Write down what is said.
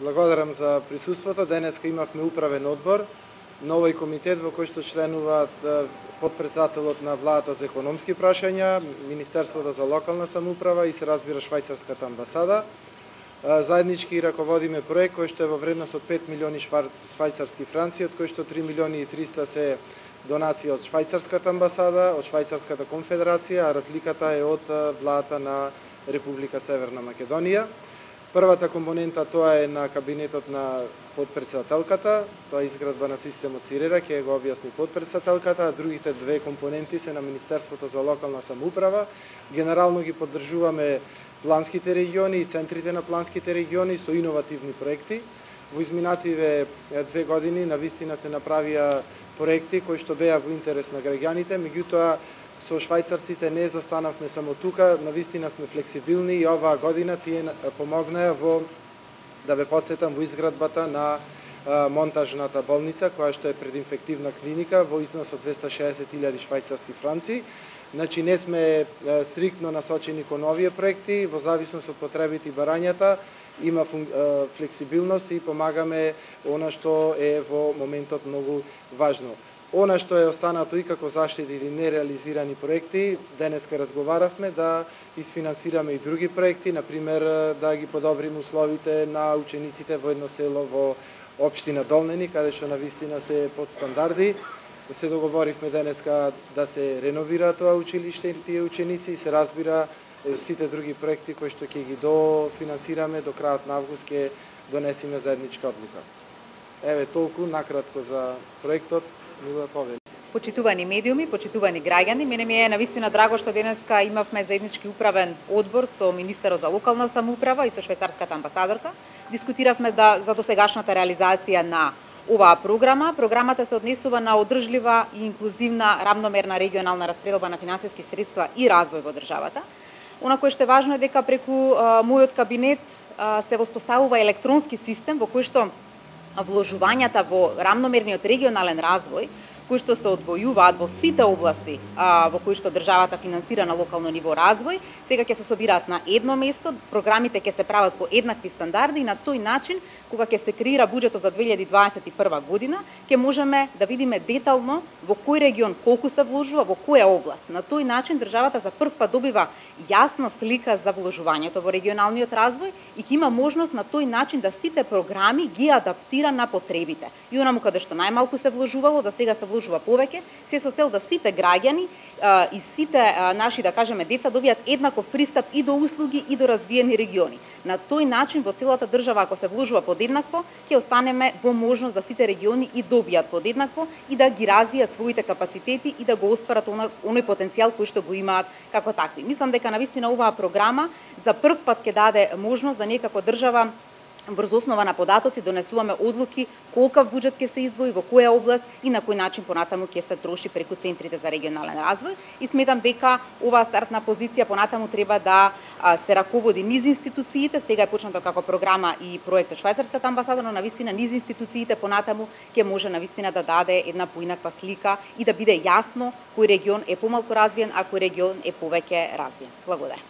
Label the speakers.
Speaker 1: Благодарам за присуството. Денеска имавме управен одбор на овој комитет во кој што членуваат подпредседателот на владата за економски прашања, Министерството за локална самоуправа и се разбира швајцарската амбасада. Заеднички раководиме проект кој што е во вредност од 5 милиони швајцарски франци, од кои што 3 милиони и 300 се донација од швајцарската амбасада, од швајцарската конфедерација, а разликата е од владата на Република Северна Македонија. Првата компонента тоа е на кабинетот на подпредседателката, тоа е изградба на системот Цирера, ќе го објасни подпредседателката, а другите две компоненти се на Министерството за локална самоуправа. Генерално ги поддржуваме планските региони и центрите на планските региони со иновативни проекти. Во изминативе 2 години навистина се направија проекти кои што беа во интерес на граѓаните, меѓутоа со швајцарците не застанавме само тука, навистина сме флексибилни и оваа година тие помогнаа во, да ве потсетам, во изградбата на монтажната болница, која што е прединфективна клиника во износ од 260.000 швајцарски франци. Значи не сме стриктно насочени кон овие проекти, во зависност од потребите и барањата, има флексибилност и помагаме она што е во моментот многу важно. Она што е останато и како заштити или нереализирани проекти, денеска разговаравме да изфинансираме и други проекти, например да ги подобриме условите на учениците во едно село во општина Долнени, каде што навистина се под стандарди. Се договоривме денеска да се реновира тоа училиште и тие ученици и се разбира сите други проекти кои што ќе ги дофинансираме до крајот на август ќе донесеме заедничка одлука. Еве толку накратко за проектот.
Speaker 2: Почитувани медиуми, почитувани граѓани, мене ми е навистина драго што денеска имавме заеднички управен одбор со министерот за локална самоуправа и со швајцарската амбасадорка. Дискутиравме за досегашната реализација на оваа програма. Програмата се однесува на одржлива и инклузивна рамномерна регионална распределба на финансиски средства и развој во државата. Она кое што е важно е дека преку мојот кабинет се воспоставува електронски систем во кој што вложувањата во рамномерниот регионален развој, кои што се одвојуваат во сите области во кои што државата финансира на локално ниво развој, сега ќе се собираат на едно место, програмите ќе се прават по еднакви стандарди и на тој начин, кога ќе се креира буџетот за 2021 година, ќе можеме да видиме детално во кој регион колку се вложува, во која област. На тој начин државата за прв пат добива јасна слика за вложувањето во регионалниот развој и ќе има можност на тој начин да сите програми ги адаптира на потребите. И онаму каде што најмалку се вложувало, да сега се вложува повеќе, се со цел да сите граѓани и сите наши, да кажеме, деца добијат еднаков пристап и до услуги и до развиени региони. На тој начин во целата држава, ако се вложува подеднакво, ќе останеме во можност да сите региони и добијат подеднакво и да ги развијат своите капацитети и да го остварат оној потенцијал кој што го имаат како такви. Мислам дека навистина оваа програма за прв пат ќе даде можност да ние како држава врз основа на податоци донесуваме одлуки колкав буџет ќе се издвои во која област и на кој начин понатаму ќе се троши преку центрите за регионален развој. И сметам дека оваа стартна позиција понатаму треба да се раководи низ институциите. Сега е почнато како програма и проект од швајцарската амбасада, но навистина низ институциите понатаму ќе може навистина да даде една поинаква слика и да биде јасно кој регион е помалку развиен, а кој регион е повеќе развиен. Благодарам.